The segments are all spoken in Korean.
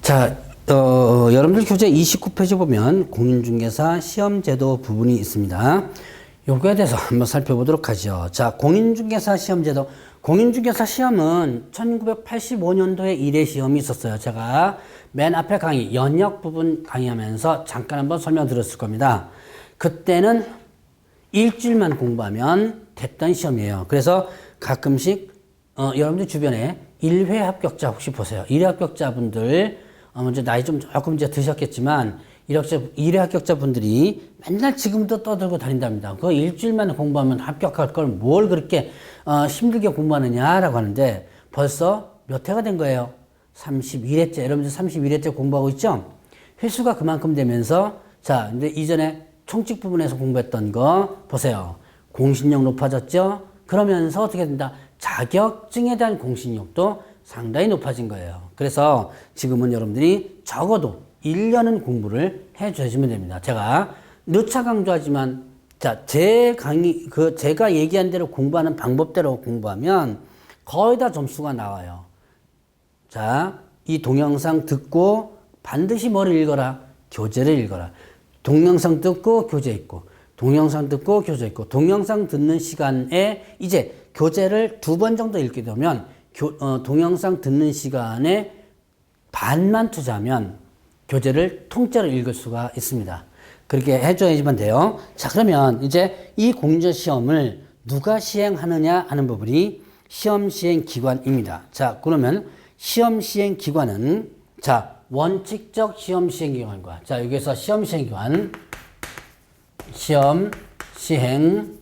자, 여러분들 교재 29페이지 보면 공인중개사 시험제도 부분이 있습니다. 요거에 대해서 한번 살펴보도록 하죠. 자, 공인중개사 시험제도. 공인중개사 시험은 1985년도에 1회 시험이 있었어요. 제가 맨 앞에 강의, 연역 부분 강의하면서 잠깐 한번 설명드렸을 겁니다. 그때는 일주일만 공부하면 됐던 시험이에요. 그래서 가끔씩 여러분들 주변에 1회 합격자 혹시 보세요. 1회 합격자분들 먼저 나이 좀 조금 이제 드셨겠지만 1회 합격자분들이 맨날 지금도 떠들고 다닌답니다. 그거 일주일만 공부하면 합격할 걸 뭘 그렇게 힘들게 공부하느냐라고 하는데 벌써 몇 회가 된 거예요? 31회째. 여러분들 31회째 공부하고 있죠? 횟수가 그만큼 되면서 자, 근데 이전에 총칙 부분에서 공부했던 거 보세요. 공신력 높아졌죠? 그러면서 어떻게 된다? 자격증에 대한 공신력도 상당히 높아진 거예요. 그래서 지금은 여러분들이 적어도 1년은 공부를 해 주시면 됩니다. 제가 누차 강조하지만 자, 제 강의, 제가 얘기한 대로 공부하는 방법대로 공부하면 거의 다 점수가 나와요. 자, 이 동영상 듣고 반드시 뭐를 읽어라? 교재를 읽어라. 동영상 듣고 교재 읽고, 동영상 듣고 교재 읽고, 동영상 듣는 시간에 이제 교재를 2번 정도 읽게 되면 동영상 듣는 시간에 반만 투자하면 교재를 통째로 읽을 수가 있습니다. 그렇게 해줘야지만 돼요. 자, 그러면 이제 이 공인중개사 시험을 누가 시행하느냐 하는 부분이 시험 시행 기관입니다. 자, 그러면 시험 시행 기관은 자, 원칙적 시험 시행 기관과 자, 여기서 시험 시행 기관, 시험 시행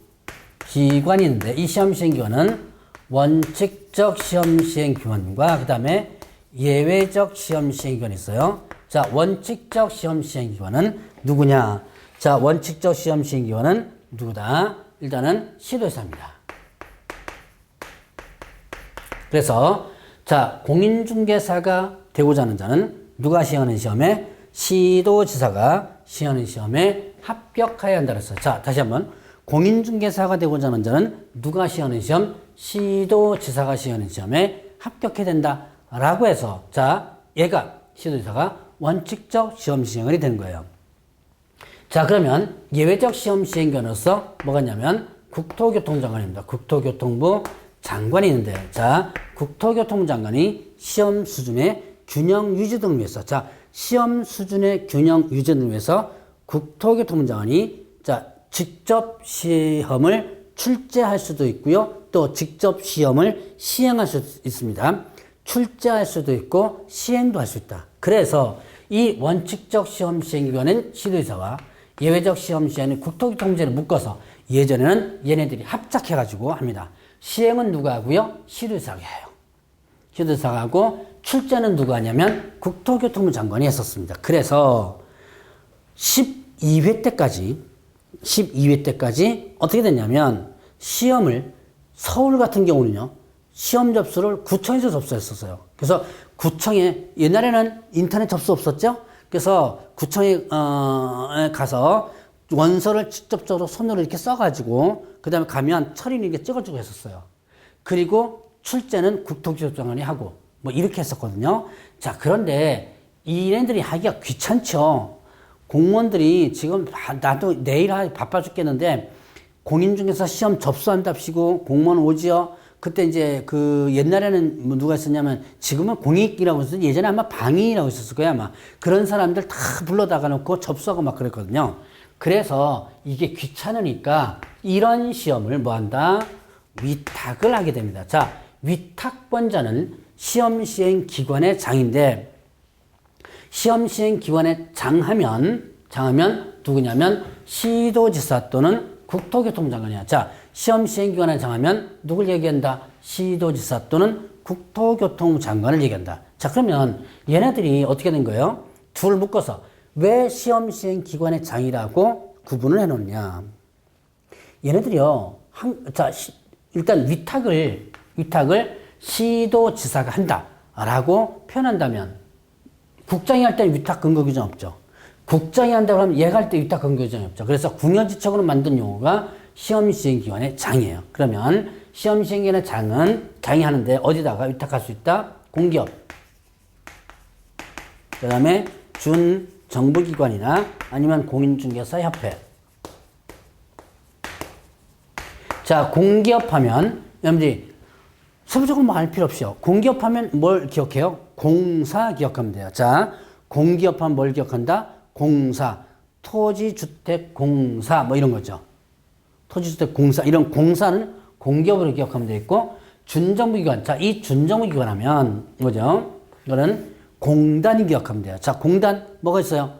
기관이 있는데 이 시험 시행 기관은 원칙적 시험 시행 기관과 그 다음에 예외적 시험 시행 기관이 있어요. 자, 원칙적 시험 시행 기관은 누구냐? 자, 원칙적 시험 시행 기관은 누구다? 일단은 시도지사입니다. 그래서 자, 공인중개사가 되고자 하는 자는 누가 시행하는 시험에? 시도지사가 시행하는 시험에 합격해야 한다 그랬어요. 자, 다시 한번. 공인중개사가 되고자 하는 자는 누가 시행하는 시험? 시도지사가 시행하는 시험에 합격해야 된다. 라고 해서, 자, 얘가, 시도지사가 원칙적 시험 시행이 되는 거예요. 자, 그러면 예외적 시험 시행견으로서 뭐가 있냐면 국토교통장관입니다. 국토교통부 장관이 있는데, 자, 국토교통장관이 시험 수준의 균형 유지 등을 위해서, 자, 시험 수준의 균형 유지 등을 위해서 국토교통장관이, 자, 직접 시험을 출제할 수도 있고요. 또 직접 시험을 시행할 수 있습니다. 출제할 수도 있고 시행도 할 수 있다. 그래서 이 원칙적 시험 시행기관은 시도지사와 예외적 시험 시행은 국토교통부를 묶어서 예전에는 얘네들이 합작해가지고 합니다. 시행은 누가 하고요? 시도지사가 해요. 시도지사가 하고 출제는 누가 하냐면 국토교통부 장관이 했었습니다. 그래서 12회 때까지 어떻게 됐냐면 시험을 서울 같은 경우는요. 시험 접수를 구청에서 접수했었어요. 그래서 구청에 옛날에는 인터넷 접수 없었죠? 그래서 구청에 가서 원서를 직접적으로 손으로 이렇게 써가지고 그 다음에 가면 처리는 이렇게 찍어주고 했었어요. 그리고 출제는 국토교통장관이 하고 뭐 이렇게 했었거든요. 자, 그런데 이네들이 하기가 귀찮죠. 공무원들이 지금 나도 내일 바빠 죽겠는데 공인중개사 시험 접수한답시고 공무원 오지요. 그때 이제 그 옛날에는 뭐 누가 있었냐면 지금은 공익이라고 했었는데 예전에 아마 방위라고 있었을 거야 아마. 그런 사람들 다 불러다가 놓고 접수하고 막 그랬거든요. 그래서 이게 귀찮으니까 이런 시험을 뭐 한다? 위탁을 하게 됩니다. 자, 위탁권자는 시험 시행 기관의 장인데 시험 시행 기관에 장하면 누구냐면 시도지사 또는 국토교통장관이야. 자, 시험 시행 기관에 장하면 누굴 얘기한다? 시도지사 또는 국토교통장관을 얘기한다. 자, 그러면 얘네들이 어떻게 된 거예요? 둘 묶어서 왜 시험 시행 기관의 장이라고 구분을 해 놓느냐? 얘네들이요. 자, 일단 위탁을 시도지사가 한다라고 표현한다면 국장이 할 때는 위탁 근거 규정 없죠. 국장이 한다고 하면 얘가 할 때 위탁 근거 규정이 없죠. 그래서 궁여지책으로 만든 용어가 시험시행기관의 장이에요. 그러면 시험시행기관의 장이 하는데 어디다가 위탁할 수 있다? 공기업, 그 다음에 준정부기관이나 아니면 공인중개사협회. 자, 공기업하면 여러분들이 세부적으로 뭐 알 필요 없이요. 공기업하면 뭘 기억해요? 공사 기억하면 돼요. 자, 공기업하면 뭘 기억한다? 공사, 토지주택공사 뭐 이런 거죠. 토지주택공사 이런 공사는 공기업으로 기억하면 되겠고, 준정부기관. 자, 이 준정부기관 하면 뭐죠? 이거는 공단이 기억하면 돼요. 자, 공단 뭐가 있어요?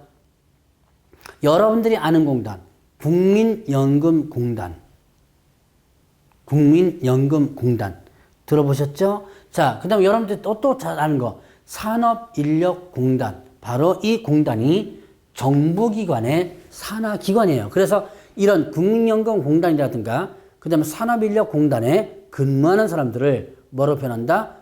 여러분들이 아는 공단, 국민연금공단. 국민연금공단 들어보셨죠? 자, 그 다음에 여러분들이 또 잘 아는 거, 산업인력공단. 바로 이 공단이 정부기관의 산하기관이에요. 그래서 이런 국민연금공단이라든가 그 다음에 산업인력공단에 근무하는 사람들을 뭐로 표현한다?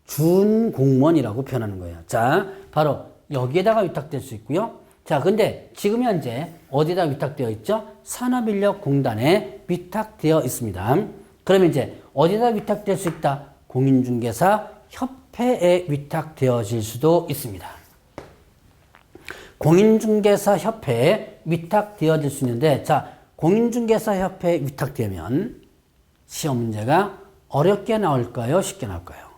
준공무원이라고 표현하는 거예요. 자, 바로 여기에다가 위탁될 수 있고요. 자, 근데 지금 현재 어디다 위탁되어 있죠? 산업인력공단에 위탁되어 있습니다. 그러면 이제 어디다 위탁될 수 있다? 공인중개사 협회에 위탁되어질 수도 있습니다. 공인중개사 협회에 위탁되어질 수 있는데, 자, 공인중개사 협회에 위탁되면 시험 문제가 어렵게 나올까요? 쉽게 나올까요?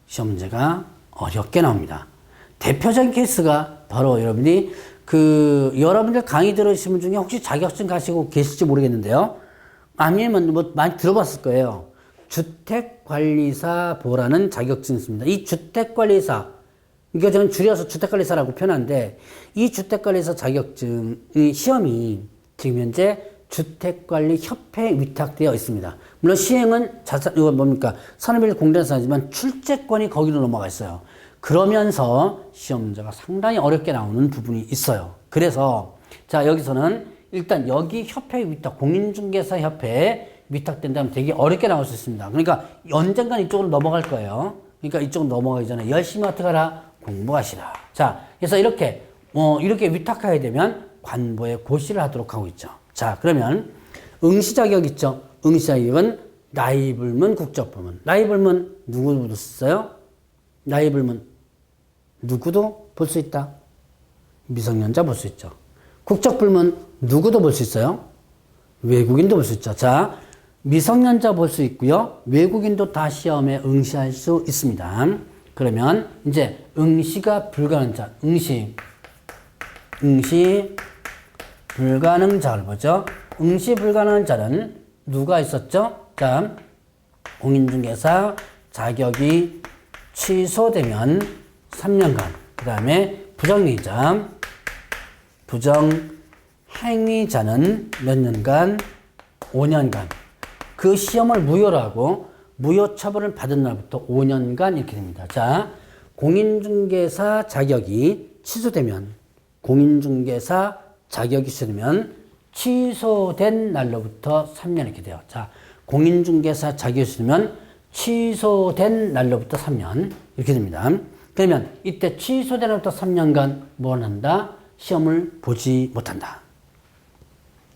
시험 문제가 어렵게 나옵니다. 대표적인 케이스가 바로 여러분이 여러분들 강의 들으신 분 중에 혹시 자격증 가시고 계실지 모르겠는데요. 아니면 뭐 많이 들어봤을 거예요. 주택관리사보라는 자격증이 있습니다. 이 주택관리사, 그러니까 저는 줄여서 주택관리사라고 표현하는데, 이 주택관리사 자격증이 시험이 지금 현재 주택관리협회에 위탁되어 있습니다. 물론 시행은 이거 뭡니까? 산업인력공단에서 하지만 출제권이 거기로 넘어가 있어요. 그러면서 시험 문제가 상당히 어렵게 나오는 부분이 있어요. 그래서 자, 여기서는 일단 여기 협회에 위탁, 공인중개사협회에 위탁된다면 되게 어렵게 나올 수 있습니다. 그러니까 언젠간 이쪽으로 넘어갈 거예요. 그러니까 이쪽으로 넘어가기 전에 열심히 어떻게 하라? 공부하시라. 자, 그래서 이렇게 위탁하게 되면 관보에 고시를 하도록 하고 있죠. 자, 그러면 응시 자격 있죠? 응시 자격은 나이불문, 국적불문. 나이불문 누구도 썼어요? 나이불문 누구도 볼 수 있다. 미성년자 볼 수 있죠. 국적불문 누구도 볼 수 있어요. 외국인도 볼 수 있죠. 자, 미성년자 볼 수 있고요. 외국인도 다 시험에 응시할 수 있습니다. 그러면 이제 응시가 불가능한 자, 응시 불가능자를 보죠. 응시 불가능한 자는 누가 있었죠? 자, 공인중개사 자격이 취소되면 3년간, 그 다음에 부정행위자는 몇 년간? 5년간. 그 시험을 무효로 하고 무효 처분을 받은 날부터 5년간 이렇게 됩니다. 자, 공인중개사 자격이 취소되면, 취소된 날로부터 3년 이렇게 돼요. 자, 공인중개사 자격이 취소되면 취소된 날로부터 3년 이렇게 됩니다. 그러면 이때 취소된 날부터 3년간 뭘 한다? 시험을 보지 못한다.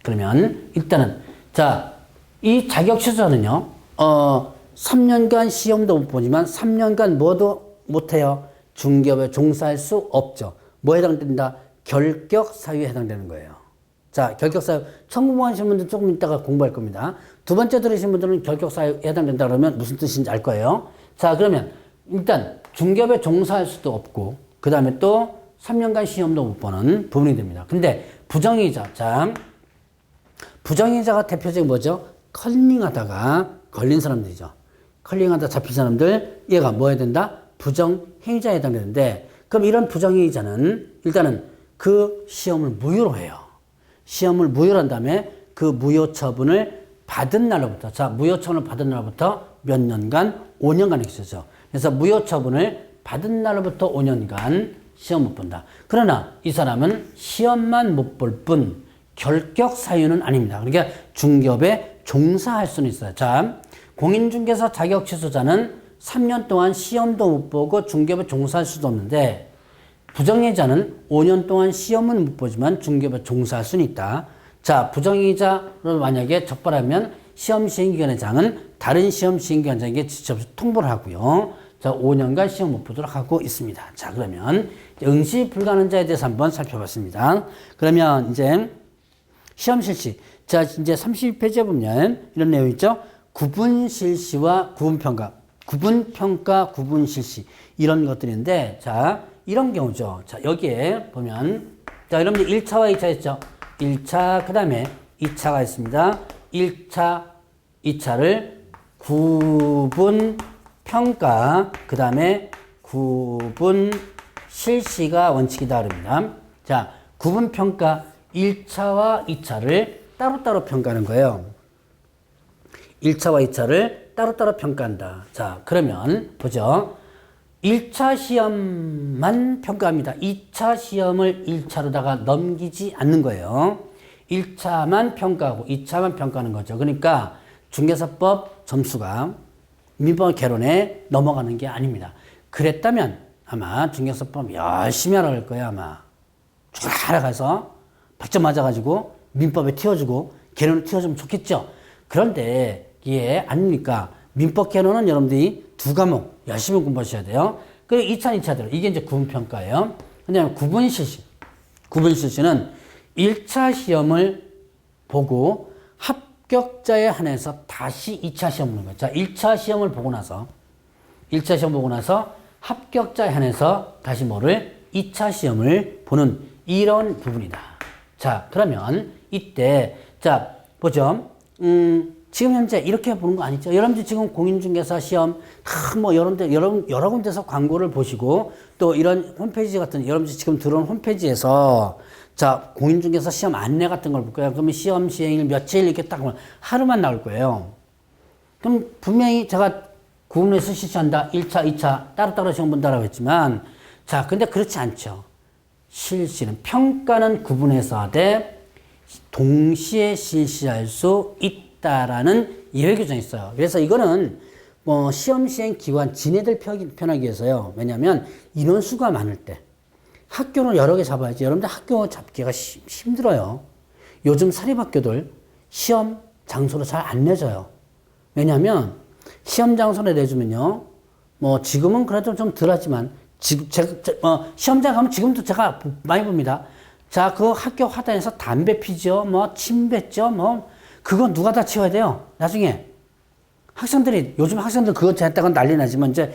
그러면 일단은 자, 이 자격 취소는요, 3년간 시험도 못 보지만 3년간 뭐도 못해요? 중개업에 종사할 수 없죠. 뭐에 해당된다? 결격 사유에 해당되는 거예요. 자, 결격 사유. 처음 공부하시는 분들 조금 이따가 공부할 겁니다. 두 번째 들으신 분들은 결격 사유에 해당된다 그러면 무슨 뜻인지 알 거예요. 자, 그러면 일단 중개업에 종사할 수도 없고, 그 다음에 또 3년간 시험도 못 보는 부분이 됩니다. 근데 부정행위자. 자, 부정행위자가 대표적인 뭐죠? 컬링하다가 걸린 사람들이죠. 컬링하다 잡힌 사람들, 얘가 뭐 해야 된다? 부정행위자에 해당되는데, 그럼 이런 부정행위자는 일단은 그 시험을 무효로 해요. 시험을 무효로 한 다음에 그 무효 처분을 받은 날로부터, 자, 무효 처분을 받은 날로부터 몇 년간? 5년간 이렇게 쓰죠. 그래서 무효 처분을 받은 날로부터 5년간 시험 못 본다. 그러나 이 사람은 시험만 못 볼 뿐 결격 사유는 아닙니다. 그러니까 중개업에 종사할 수는 있어요. 자, 공인중개사 자격 취소자는 3년 동안 시험도 못 보고 중개업에 종사할 수도 없는데, 부정행위자는 5년 동안 시험은 못 보지만 중개업에 종사할 수는 있다. 자, 부정행위자를 만약에 적발하면 시험 시행기관장은 다른 시험 시행기관장에게 직접 통보를 하고요. 자, 5년간 시험 못 보도록 하고 있습니다. 자, 그러면 응시 불가능한 자에 대해서 한번 살펴봤습니다. 그러면 이제 시험 실시. 자, 이제 32페이지에 보면 이런 내용 있죠? 구분 실시와 구분 평가. 구분 평가, 구분 실시. 이런 것들인데, 자, 이런 경우죠. 자, 여기에 보면, 자, 여러분들 1차와 2차 했죠? 1차, 그 다음에 2차가 있습니다. 1차, 2차를 구분 평가, 그 다음에 구분 실시가 원칙이다. 그럽니다. 자, 구분 평가 1차와 2차를 따로따로 평가하는 거예요. 1차와 2차를 따로따로 평가한다. 자, 그러면 보죠. 1차 시험만 평가합니다. 2차 시험을 1차로다가 넘기지 않는 거예요. 1차만 평가하고 2차만 평가하는 거죠. 그러니까 중개사법 점수가 민법 개론에 넘어가는 게 아닙니다. 그랬다면 아마 중개사법 열심히 하라고 할 거예요. 아마 쭉 알아가서 100점 맞아가지고 민법에 튀어주고 개론에 튀어주면 좋겠죠. 그런데 이게 아닙니까? 민법 개론은 여러분들이 2과목 열심히 공부하셔야 돼요. 그리고 2차, 2차대로 이게 이제 구분평가예요. 근데 구분실시. 구분실시는 1차 시험을 보고 합격자에 한해서 다시 2차 시험 보는 거예요. 자, 1차 시험을 보고 나서 1차 시험 보고 나서 합격자에 한해서 다시 뭐를 2차 시험을 보는 이런 부분이다. 자, 그러면 이때 자, 보죠. 지금 현재 이렇게 보는 거 아니죠? 여러분들 지금 공인중개사 시험 뭐 여러 군데서 광고를 보시고 또 이런 홈페이지 같은 여러분들 지금 들어온 홈페이지에서 자, 공인중개사 시험 안내 같은 걸 볼 거예요. 그러면 시험 시행일 며칠 이렇게 딱 보면 하루만 나올 거예요. 그럼 분명히 제가 구분해서 실시한다. 1차, 2차 따로따로 시험 본다라고 했지만 자, 근데 그렇지 않죠. 실시는 평가는 구분해서 하되 동시에 실시할 수 있다라는 예외 규정이 있어요. 그래서 이거는 뭐 시험 시행 기관 지네들 편하기 위해서요. 왜냐하면 인원수가 많을 때 학교를 여러 개 잡아야지. 여러분들 학교 잡기가 힘들어요. 요즘 사립학교들 시험 장소를 잘 안 내줘요. 왜냐하면 시험 장소를 내주면요. 뭐 지금은 그래도 좀 덜하지만 시험장 가면 지금도 제가 많이 봅니다. 자, 그 학교 화단에서 담배 피죠. 뭐 침 뱉죠. 뭐 그건 누가 다 치워야 돼요. 나중에 학생들이 요즘 학생들 그거 했다가 난리 나지만 이제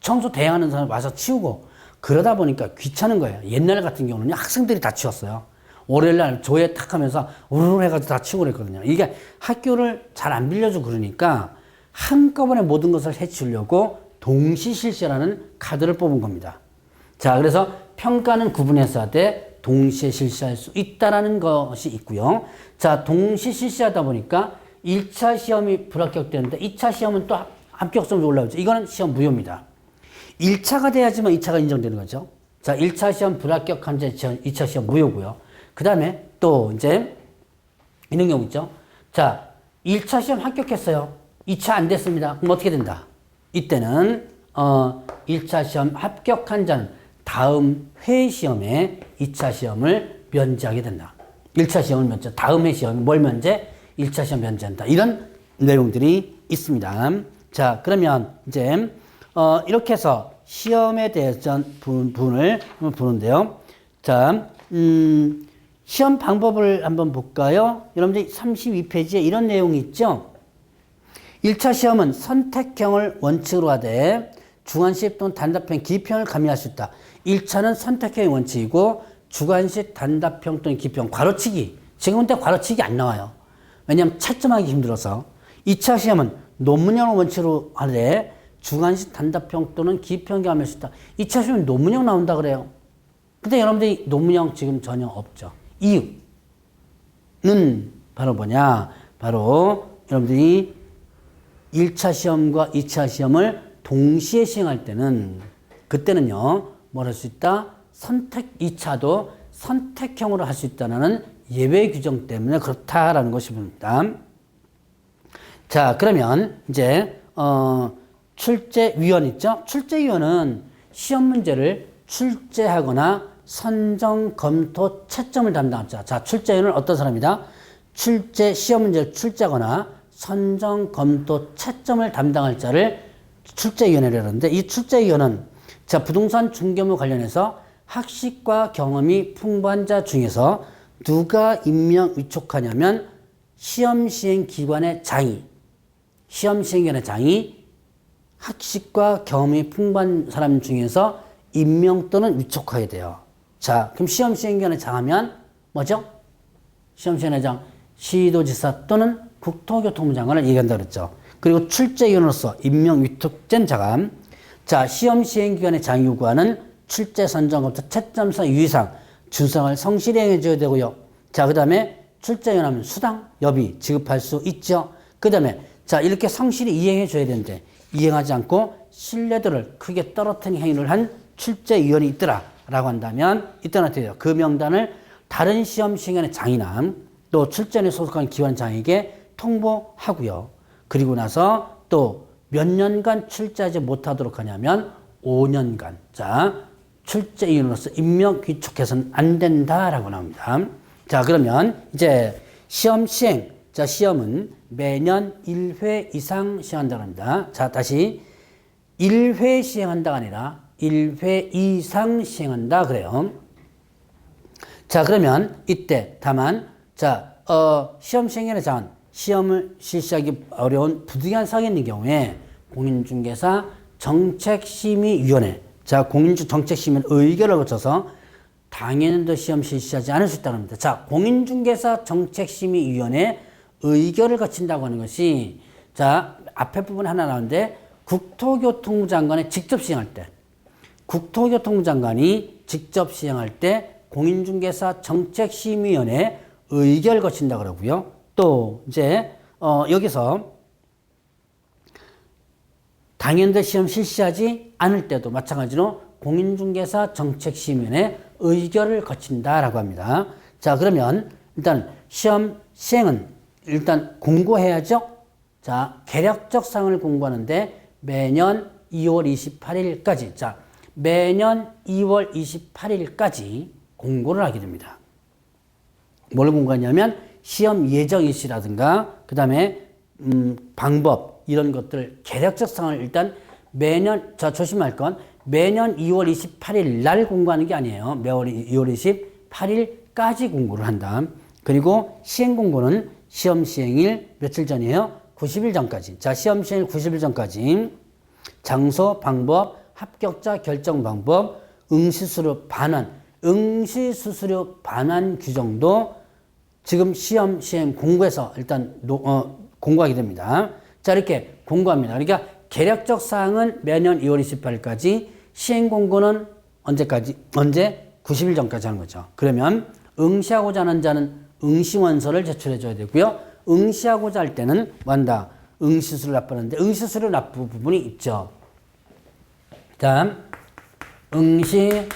청소 대행하는 사람 와서 치우고 그러다 보니까 귀찮은 거예요. 옛날 같은 경우는 학생들이 다 치웠어요. 월요일날 조회 탁 하면서 우르르 해가지고 다 치우고 그랬거든요. 이게 학교를 잘 안 빌려주고 그러니까 한꺼번에 모든 것을 해치우려고 동시실시라는 카드를 뽑은 겁니다. 자, 그래서 평가는 구분해서 하되 동시에 실시할 수 있다라는 것이 있고요. 자, 동시 실시하다 보니까 1차 시험이 불합격되는데 2차 시험은 또 합격점이 올라오죠. 이거는 시험 무효입니다. 1차가 돼야지만 2차가 인정되는 거죠. 자, 1차 시험 불합격한 자 2차 시험 무효고요. 그 다음에 또 이제 이런 경우 있죠. 자, 1차 시험 합격했어요. 2차 안 됐습니다. 그럼 어떻게 된다? 이때는 1차 시험 합격한 자는 다음 회 시험에 2차 시험을 면제하게 된다. 1차 시험을 면제, 다음 회 시험에 뭘 면제? 1차 시험 면제한다. 이런 내용들이 있습니다. 자, 그러면 이제 이렇게 해서 시험에 대해서 부분을 한번 보는데요. 자, 시험 방법을 한번 볼까요? 여러분들 32페이지에 이런 내용이 있죠? 1차 시험은 선택형을 원칙으로 하되 주관식 또는 단답형, 기평을 가미할 수 있다. 1차는 선택형이 원칙이고 주관식, 단답형 또는 기평, 괄호치기. 지금은 때 괄호치기 안 나와요. 왜냐하면 채점하기 힘들어서. 2차 시험은 논문형을 원칙으로 하되 주관식, 단답형 또는 기평 가미할 수 있다. 2차 시험은 논문형 나온다 그래요. 근데 여러분들이 논문형 지금 전혀 없죠. 이유는 바로 뭐냐? 바로 여러분들이 1차 시험과 2차 시험을 동시에 시행할 때는 그때는요. 뭘 할 수 있다? 2차도 선택형으로 할 수 있다는 예외 규정 때문에 그렇다라는 것입니다. 자, 그러면 이제 출제위원 있죠? 출제위원은 시험 문제를 출제하거나 선정, 검토, 채점을 담당하죠. 자, 출제위원은 어떤 사람이다? 시험 문제를 출제하거나 선정, 검토, 채점을 담당할 자를 출제위원회라는데 이 출제위원은 자, 부동산 중개무 관련해서 학식과 경험이 풍부한 자 중에서 누가 임명 위촉하냐면 시험시행기관의 장이, 시험시행기관의 장이 학식과 경험이 풍부한 사람 중에서 임명 또는 위촉하게 돼요. 자, 그럼 시험시행기관의 장하면 뭐죠? 시험시행기관의 장, 시도지사 또는 국토교통부 장관을 얘기한다 그랬죠. 그리고 출제위원으로서 임명 위촉된 자가 자, 시험시행기관의 장이 요구하는 출제 선정부터 채점서 유의사항 준수를 성실히 행해줘야 되고요. 자, 그 다음에 출제위원하면 수당, 여비 지급할 수 있죠. 그 다음에 자, 이렇게 성실히 이행해줘야 되는데 이행하지 않고 신뢰도를 크게 떨어뜨린 행위를 한 출제위원이 있더라 라고 한다면 이때는 어떻게 돼요? 그 명단을 다른 시험시행기관의 장이나 또 출제위원회 소속한 기관장에게 통보하고요. 그리고 나서 또 몇 년간 출제하지 못하도록 하냐면 5년간. 자, 출제위원으로서 임명 귀촉해서는 안 된다라고 나옵니다. 자, 그러면 이제 시험 시행. 자, 시험은 매년 1회 이상 시행한다고 합니다. 자, 다시 1회 시행한다가 아니라 1회 이상 시행한다 그래요. 자, 그러면 이때 다만 자, 시험 시행에 대한 시험을 실시하기 어려운 부득이한 사항이 있는 경우에 공인중개사 정책심의위원회, 자, 공인중 정책심의는 의결을 거쳐서 당연도 시험 실시하지 않을 수 있다는 겁니다. 자, 공인중개사 정책심의위원회 의결을 거친다고 하는 것이 자, 앞에 부분 하나 나오는데 국토교통부 장관이 직접 시행할 때, 국토교통부 장관이 직접 시행할 때 공인중개사 정책심의위원회 의결을 거친다 그러고요. 또 이제 여기서 당연대 시험 실시하지 않을 때도 마찬가지로 공인중개사 정책심의위원회 의결을 거친다라고 합니다. 자, 그러면 일단 시험 시행은 일단 공고해야죠. 자, 개략적 사항을 공고하는데 매년 2월 28일까지, 자, 매년 2월 28일까지 공고를 하게 됩니다. 뭘 공고하냐면 시험 예정 일시라든가 그 다음에 방법 이런 것들 개략적 사항을 일단 매년 자 조심할 건 매년 2월 28일 날 공고하는 게 아니에요. 매월 2월 28일까지 공고를 한다. 그리고 시행 공고는 시험 시행일 며칠 전이에요? 90일 전까지. 자, 시험 시행일 90일 전까지 장소, 방법, 합격자 결정 방법, 응시수료 반환, 응시수수료 반환 규정도 지금 시험 시행 공고에서 일단 공고하게 됩니다. 자, 이렇게 공고합니다. 그러니까 개략적 사항은 매년 2월 28일까지, 시행 공고는 언제까지? 언제? 90일 전까지 하는 거죠. 그러면 응시하고자 하는 자는 응시원서를 제출해 줘야 되고요. 응시하고자 할 때는 뭐한다? 응시수를 납부하는데 응시수를 납부 부분이 있죠. 다음 응시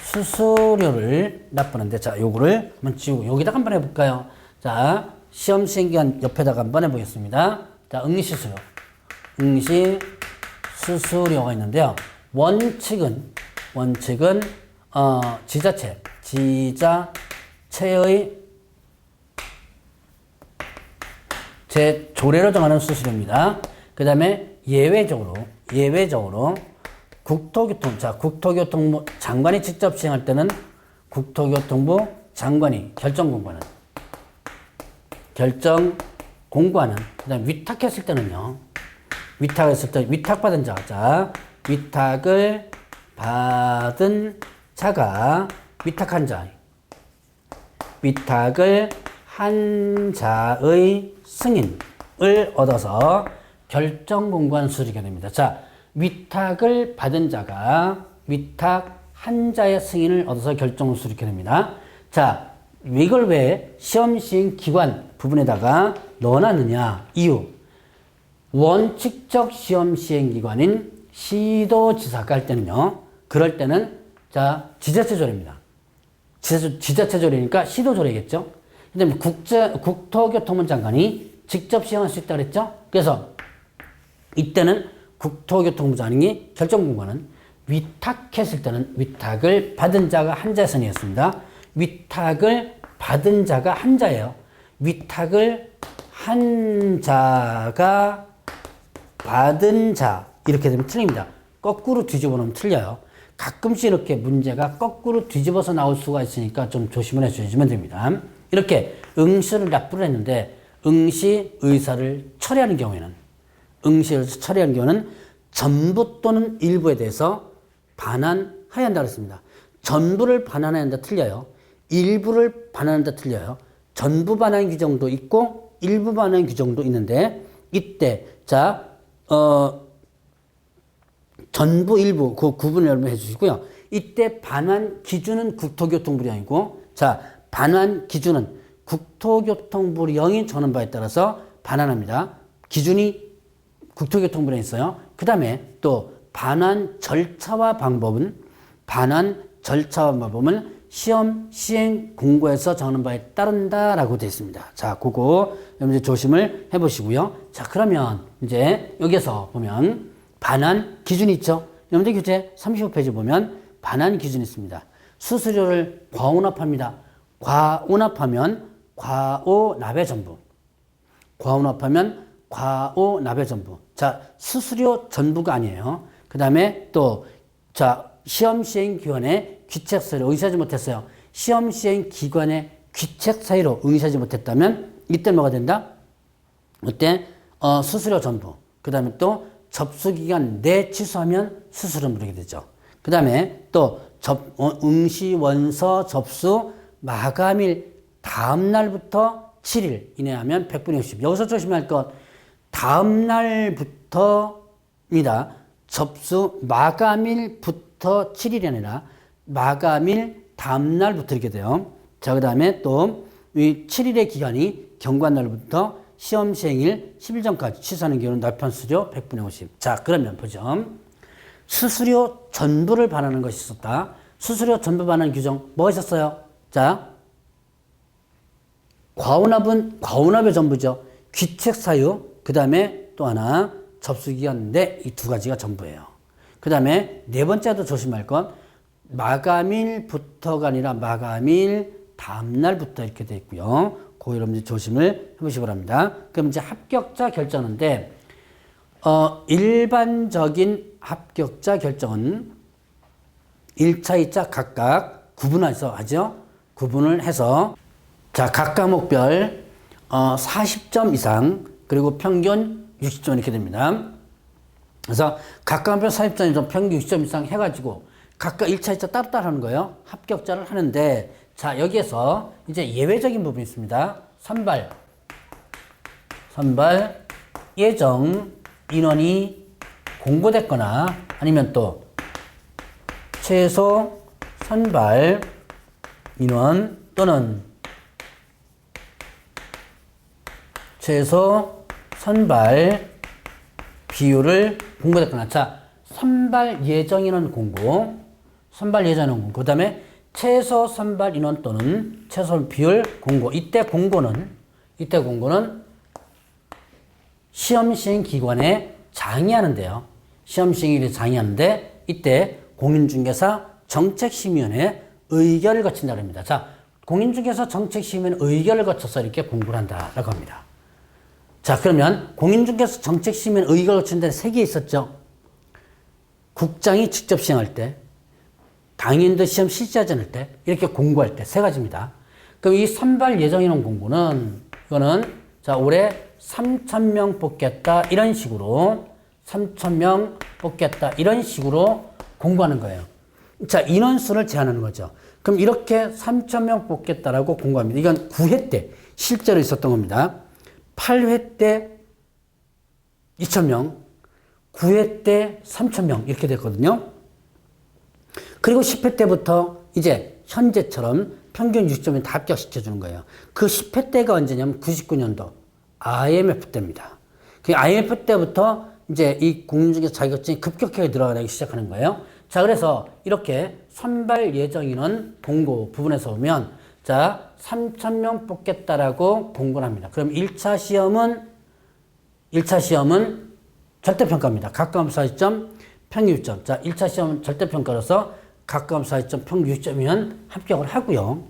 수수료를 납부하는데 자, 요거를 한번 지우고 여기다가 한번 해볼까요? 자, 시험 시행기간 옆에다가 한번 해보겠습니다. 자, 응시수수료. 응시수수료가 있는데요. 원칙은 지자체의 제 조례로 정하는 수수료입니다. 그 다음에 예외적으로 국토교통부 장관이 직접 시행할 때는 국토교통부 장관이 결정 공고하는 그 다음에 위탁했을 때는요. 위탁받은 자, 위탁을 받은 자가 위탁을 한 자의 승인을 얻어서 결정 공고한 수수료가 됩니다. 자, 위탁을 받은 자가 위탁 한 자의 승인을 얻어서 결정 수수료가 됩니다. 자, 이걸 왜 시험 시행 기관 부분에다가 넣어놨느냐? 이유. 원칙적 시험 시행 기관인 시도지사가 할 때는요. 그럴 때는 자, 지자체 조례입니다. 지자체 조례니까 시도 조례겠죠. 그다음에 국토교통부 장관이 직접 시행할 수 있다고 그랬죠. 그래서 이때는 국토교통부 장관이 결정 공고는 위탁했을 때는 위탁을 받은 자가 한 자의 선이었습니다. 위탁을 받은 자가 한 자예요. 위탁을 한 자가 받은 자, 이렇게 되면 틀립니다. 거꾸로 뒤집어 놓으면 틀려요. 가끔씩 이렇게 문제가 거꾸로 뒤집어서 나올 수가 있으니까 좀 조심을 해주시면 됩니다. 이렇게 응시를 납부를 했는데 응시 의사를 처리하는 경우에는 전부 또는 일부에 대해서 반환하여야 한다고 했습니다. 전부를 반환해야 한다 틀려요. 일부를 반환한다 틀려요. 전부 반환 규정도 있고 일부 반환 규정도 있는데 이때 전부 일부 그 구분을 여러분 해주시고요. 이때 반환 기준은 국토교통부령이고 반환 기준은 국토교통부령이 정하는 바에 따라서 반환합니다. 기준이 국토교통부령에 있어요. 그 다음에 또 반환 절차와 방법은 시험 시행 공고에서 정하는 바에 따른다라고 되어 있습니다. 그거 여러분들 조심을 해보시고요. 그러면 이제 여기서 보면 반환 기준이 있죠. 여러분들 교재 35페이지 보면 반환 기준이 있습니다. 수수료를 과온합합니다. 과온합하면 과오납의 전부. 과온합하면 과오납의 전부. 수수료 전부가 아니에요. 그 다음에 또, 시험 시행 기관의 귀책 사유로 응시하지 못했어요. 시험 시행 기관의 귀책 사유로 응시하지 못했다면, 이때 뭐가 된다? 이때, 수수료 전부. 그 다음에 또, 접수기간 내 취소하면 수수료 물게 되죠. 그 다음에 또, 응시 원서 접수 마감일 다음날부터 7일 이내 하면 100분의 60. 여기서 조심할 것, 다음날부터입니다. 접수 마감일부터 7일이 아니라 마감일 다음날부터 이렇게 돼요. 그 다음에 또 이 7일의 기간이 경과날부터 시험 시행일 10일 전까지 취소하는 경우는 날편수수료 100분의 50. 그러면 보죠. 수수료 전부를 반환하는 것이 있었다. 수수료 전부 반환 규정 뭐가 있었어요? 과온합의 전부죠. 귀책 사유, 그 다음에 또 하나 접수기간 내 이 두 가지가 전부예요. 그 다음에 네 번째도 조심할 건 마감일부터가 아니라 마감일 다음날부터 이렇게 돼 있고요. 그거 여러분들 조심을 해보시기 바랍니다. 그럼 이제 합격자 결정인데 일반적인 합격자 결정은 1차, 2차 각각 구분해서 하죠. 구분을 해서 각 과목별 40점 이상 그리고 평균 60점 이렇게 됩니다. 그래서 각 과목별 40점 이상 평균 60점 이상 해가지고 각각 1차, 2차 따로따로 하는 거예요. 합격자를 하는데 여기에서 이제 예외적인 부분이 있습니다. 선발 예정 인원이 공고됐거나 아니면 또 최소 선발 인원 또는 최소 선발 비율을 공고됐거나 선발 예정 인원 공고 그 다음에 최소 선발 인원 또는 최소 비율 공고. 이때 공고는 시험 시행 기관에 장의하는데요. 시험 시행일에 장의하는데 이때 공인중개사 정책심의원회 의결을 거친다고 합니다. 공인중개사 정책심의원 의결을 거쳐서 이렇게 공부를 한다라고 합니다. 그러면 공인중개사 정책심의원 의결을 거친 데는 3개 있었죠. 국장이 직접 시행할 때, 당인도 시험 실시하지 않을 때, 이렇게 공고할 때 3가지입니다. 그럼 이 선발 예정인원 공고는, 이거는, 올해 3,000명 뽑겠다, 이런 식으로, 3,000명 뽑겠다, 이런 식으로 공고하는 거예요. 인원수를 제한하는 거죠. 그럼 이렇게 3,000명 뽑겠다라고 공고합니다. 이건 9회 때 실제로 있었던 겁니다. 8회 때 2,000명, 9회 때 3,000명, 이렇게 됐거든요. 그리고 10회 때부터 이제 현재처럼 평균 60점을 다 합격시켜주는 거예요. 그 10회 때가 언제냐면 99년도 IMF 때입니다. 그 IMF 때부터 이제 이 공인중개사 자격증이 급격하게 들어가기 시작하는 거예요. 그래서 이렇게 선발 예정 인원 공고 부분에서 보면 3,000명 뽑겠다라고 공고를 합니다. 그럼 1차 시험은 절대평가입니다. 각각 40점, 평균 60점. 1차 시험은 절대평가로서 각각 40점, 평균 60점이면 합격을 하고요.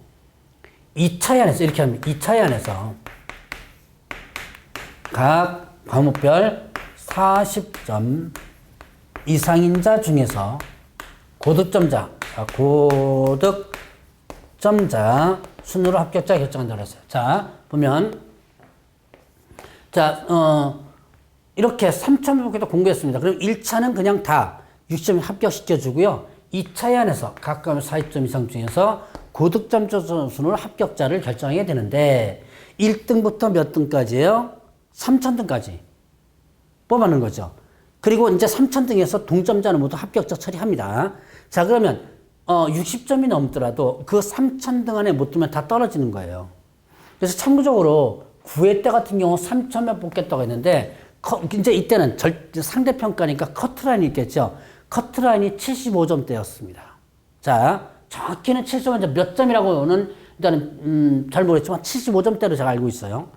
2차 예안에서 이렇게 합니다. 2차 예안에서 각 과목별 40점 이상인 자 중에서 고득점자, 고득점자 순으로 합격자 결정한다고 했어요. 자, 보면, 자, 이렇게 3,000명께도 공부했습니다. 그럼 1차는 그냥 다 60점 합격시켜주고요. 2차에 한해서 각각 40점 이상 중에서 고득점자 순으로 합격자를 결정하게 되는데, 1등부터 몇 등까지예요? 3,000등까지 뽑아놓은 거죠. 그리고 이제 3,000등에서 동점자는 모두 합격자 처리합니다. 자, 그러면 60점이 넘더라도 그 3,000등 안에 못 들면 다 떨어지는 거예요. 그래서 참고적으로 9회 때 같은 경우 3,000명 뽑겠다고 했는데 이제 이때는 상대평가니까 커트라인이 있겠죠. 커트라인이 75점대였습니다. 자, 정확히는 75점 몇 점이라고는 일단은 잘 모르겠지만 75점대로 제가 알고 있어요.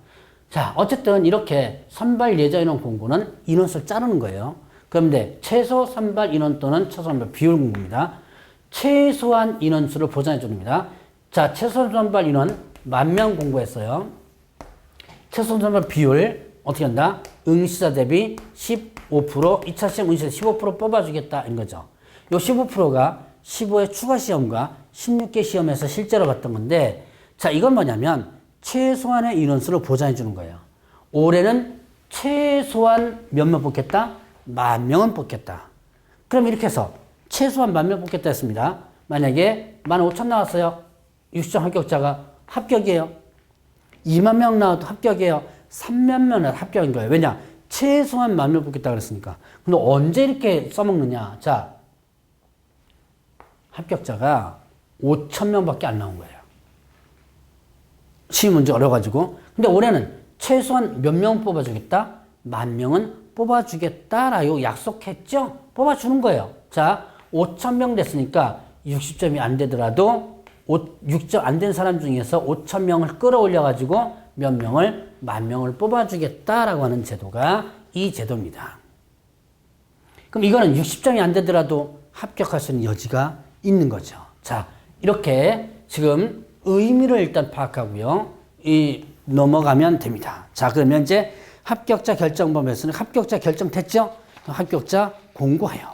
자, 어쨌든 이렇게 선발 예정인원 공고는 인원수를 자르는 거예요. 그런데 최소 선발 인원 또는 최소 선발 비율 공고입니다. 최소한 인원수를 보장해 줍니다. 자, 최소 선발 인원 10,000명 공고했어요. 최소 선발 비율 어떻게 한다? 응시자 대비 15%, 2차 시험 응시자 15% 뽑아주겠다 인 거죠. 요 15%가 15회 추가 시험과 16개 시험에서 실제로 봤던 건데, 자, 이건 뭐냐면 최소한의 인원수를 보장해 주는 거예요. 올해는 최소한 몇 명 뽑겠다? 10,000명은 뽑겠다. 그럼 이렇게 해서 최소한 10,000명 뽑겠다 했습니다. 만약에 15,000 나왔어요. 60점 합격자가 합격이에요. 20,000명 나와도 합격이에요. 30,000명은 합격인 거예요. 왜냐? 최소한 10,000명 뽑겠다 그랬으니까. 근데 언제 이렇게 써먹느냐? 자, 합격자가 5,000명밖에 안 나온 거예요. 시험 문제 어려가지고. 근데 올해는 최소한 몇 명 뽑아주겠다? 10,000명은 뽑아주겠다라고 약속했죠? 뽑아주는 거예요. 자, 5,000명 됐으니까 60점이 안 되더라도 6점 안 된 사람 중에서 5,000명을 끌어올려가지고 몇 명을 10,000명을 뽑아주겠다라고 하는 제도가 이 제도입니다. 그럼 이거는 60점이 안 되더라도 합격할 수 있는 여지가 있는 거죠. 자, 이렇게 지금 의미를 일단 파악하고요. 넘어가면 됩니다. 자, 그러면 이제 합격자 결정범에서는 합격자 결정됐죠? 합격자 공고해요.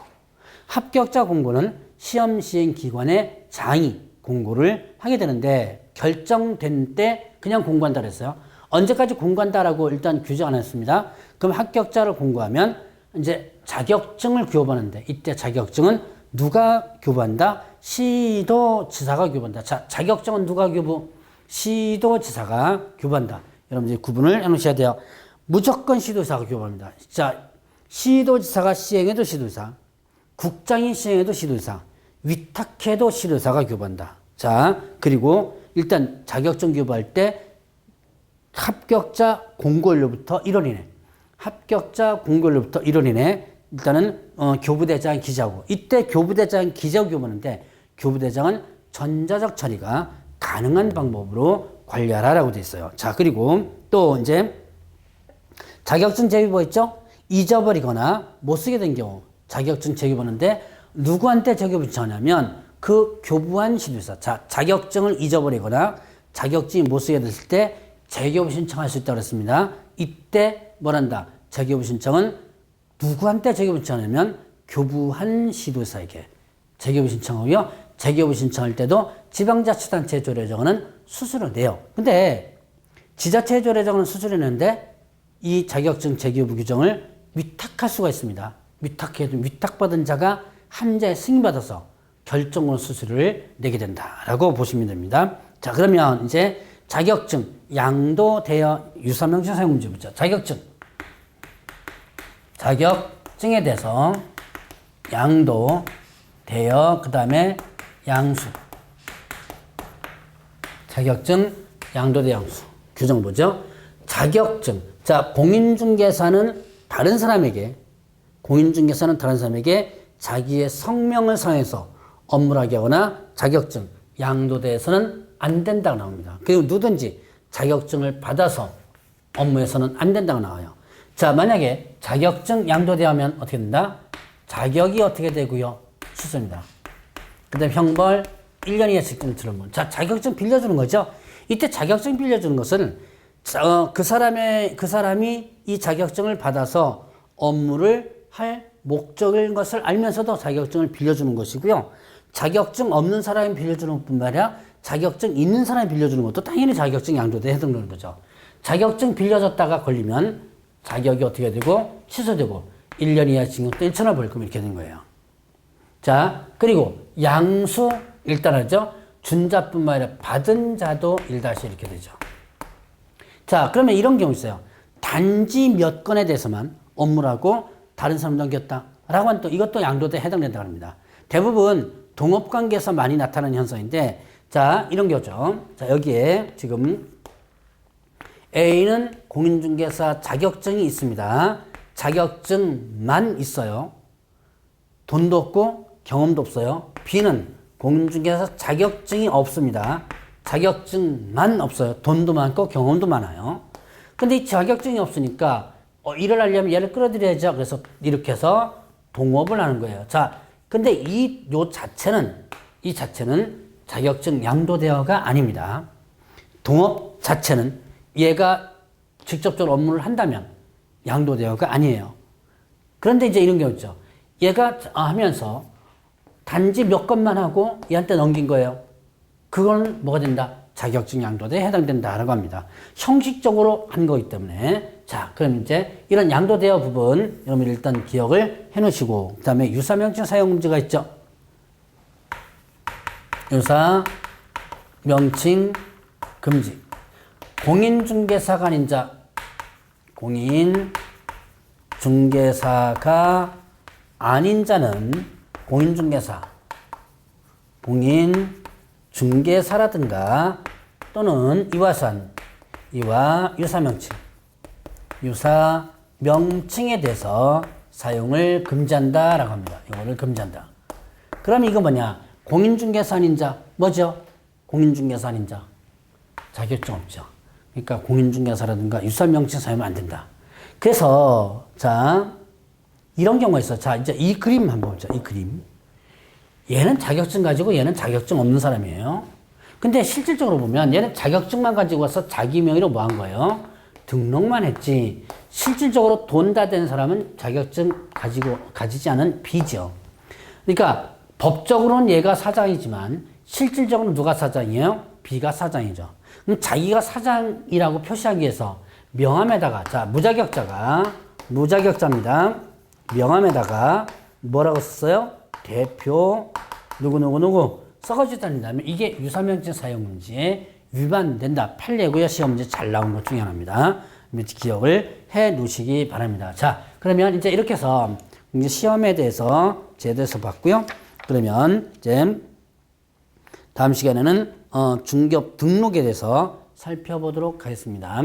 합격자 공고는 시험 시행 기관의 장이 공고를 하게 되는데, 결정된 때 그냥 공고한다 그랬어요. 언제까지 공고한다라고 일단 규정 안 했습니다. 그럼 합격자를 공고하면 이제 자격증을 교부하는데, 이때 자격증은 누가 교부한다? 시도지사가 교부한다. 자, 자격증은 누가 교부? 시도지사가 교부한다. 여러분들 구분을 해놓으셔야 돼요. 무조건 시도지사가 교부합니다. 자, 시도지사가 시행해도 시도지사, 국장이 시행해도 시도지사, 위탁해도 시도지사가 교부한다. 자, 그리고 일단 자격증 교부할 때 합격자 공고일로부터 1월 이내, 합격자 공고일로부터 1월 이내 일단은 교부대장 기재하고, 이때 교부대장 기재하고 교부하는데, 교부대장은 전자적 처리가 가능한 방법으로 관리하라라고 되어 있어요. 자, 그리고 또 이제 자격증 재교부 있죠? 잊어버리거나 못 쓰게 된 경우 자격증 재교부하는데 누구한테 재교부 신청하냐면 그 교부한 시도지사. 자, 자격증을 잊어버리거나 자격증이 못 쓰게 됐을 때 재교부 신청할 수 있다고 했습니다. 이때 뭐란다? 재교부 신청은 누구한테 재교부 신청하냐면 교부한 시도지사에게 재교부 신청하고요. 재교부 신청할 때도 지방자치단체 조례정은 수수료 내요. 근데 지자체 조례정은 수수료 내는데 이 자격증 재교부 규정을 위탁할 수가 있습니다. 위탁해도 위탁받은 자가 함자에 승인받아서 결정으로 수수료를 내게 된다라고 보시면 됩니다. 자, 그러면 이제 자격증 양도되어 유사명칭 사용 문제 보죠. 자격증에 대해서 양도되어 그 다음에 양수. 자격증 양도대 양수 규정 보죠. 자격증. 자, 공인중개사는 다른 사람에게 자기의 성명을 사용해서 업무를 하게 하거나 자격증 양도대에서는 안 된다고 나옵니다. 그리고 누구든지 자격증을 받아서 업무에서는 안 된다고 나와요. 자, 만약에 자격증 양도대 하면 어떻게 된다? 자격이 어떻게 되고요? 수수입니다. 그 다음에 형벌 1년 이하 직장 들어오면. 자, 자격증 빌려주는 거죠. 이때 자격증 빌려주는 것은 그 사람이 이 자격증을 받아서 업무를 할 목적인 것을 알면서도 자격증을 빌려주는 것이고요. 자격증 없는 사람이 빌려주는 것뿐만 아니라 자격증 있는 사람이 빌려주는 것도 당연히 자격증 양도대에 해당되는 거죠. 자격증 빌려줬다가 걸리면 자격이 어떻게 되고 취소되고 1년 이하 징역 또 1천원 벌금 이렇게 된 거예요. 자, 그리고 양수 일단 하죠. 준 자뿐만 아니라 받은 자도 1다시 이렇게 되죠. 자, 그러면 이런 경우 있어요. 단지 몇 건에 대해서만 업무를 하고 다른 사람 넘겼다. 라고 하면 또 이것도 양도대에 해당된다고 합니다. 대부분 동업관계에서 많이 나타나는 현상인데, 자, 이런 거죠. 자, 여기에 지금 A는 공인중개사 자격증이 있습니다. 자격증만 있어요. 돈도 없고 경험도 없어요. B는 공인중개사 자격증이 없습니다. 자격증만 없어요. 돈도 많고 경험도 많아요. 근데 이 자격증이 없으니까 일을 하려면 얘를 끌어들여야죠. 그래서 이렇게 해서 동업을 하는 거예요. 자, 근데 이 자체는 자격증 양도대여가 아닙니다. 동업 자체는 얘가 직접적으로 업무를 한다면 양도대여가 아니에요. 그런데 이제 이런 경우 있죠. 얘가 하면서 단지 몇 건만 하고 얘한테 넘긴 거예요. 그건 뭐가 된다? 자격증 양도대에 해당된다라고 합니다. 형식적으로 한 거기 때문에. 자, 그럼 이제 이런 양도대여 부분 여러분 일단 기억을 해 놓으시고, 그 다음에 유사명칭 사용 금지가 있죠. 유사명칭 금지. 공인중개사가 아닌 자, 공인중개사가 아닌 자는 공인중개사라든가 또는 이와 유사명칭에 대해서 사용을 금지한다라고 합니다. 이거를 금지한다. 그럼 이거 뭐냐? 공인중개사 아닌 자 뭐죠? 공인중개사 아닌 자 자격증 없죠. 그러니까 공인중개사라든가 유사명칭 사용하면 안 된다. 그래서 자, 이런 경우가 있어. 자, 이제 이 그림 한번 보자. 이 그림. 얘는 자격증 가지고 얘는 자격증 없는 사람이에요. 근데 실질적으로 보면 얘는 자격증만 가지고 와서 자기 명의로 뭐 한 거예요? 등록만 했지. 실질적으로 돈 다 된 사람은 자격증 가지지 않은 B죠. 그러니까 법적으로는 얘가 사장이지만 실질적으로 누가 사장이에요? B가 사장이죠. 그럼 자기가 사장이라고 표시하기 위해서 명함에다가, 자, 무자격자입니다. 명함에다가 뭐라고 썼어요? 대표 누구 써가지고 다면 이게 유사명칭 사용 금지에 위반된다. 판례고요. 시험 문제 잘 나온 것 중에 하나입니다. 기억을 해 놓으시기 바랍니다. 자, 그러면 이제 이렇게 해서 이제 시험에 대해서 제대해서 봤고요. 그러면 이제 다음 시간에는 중개업 등록에 대해서 살펴보도록 하겠습니다.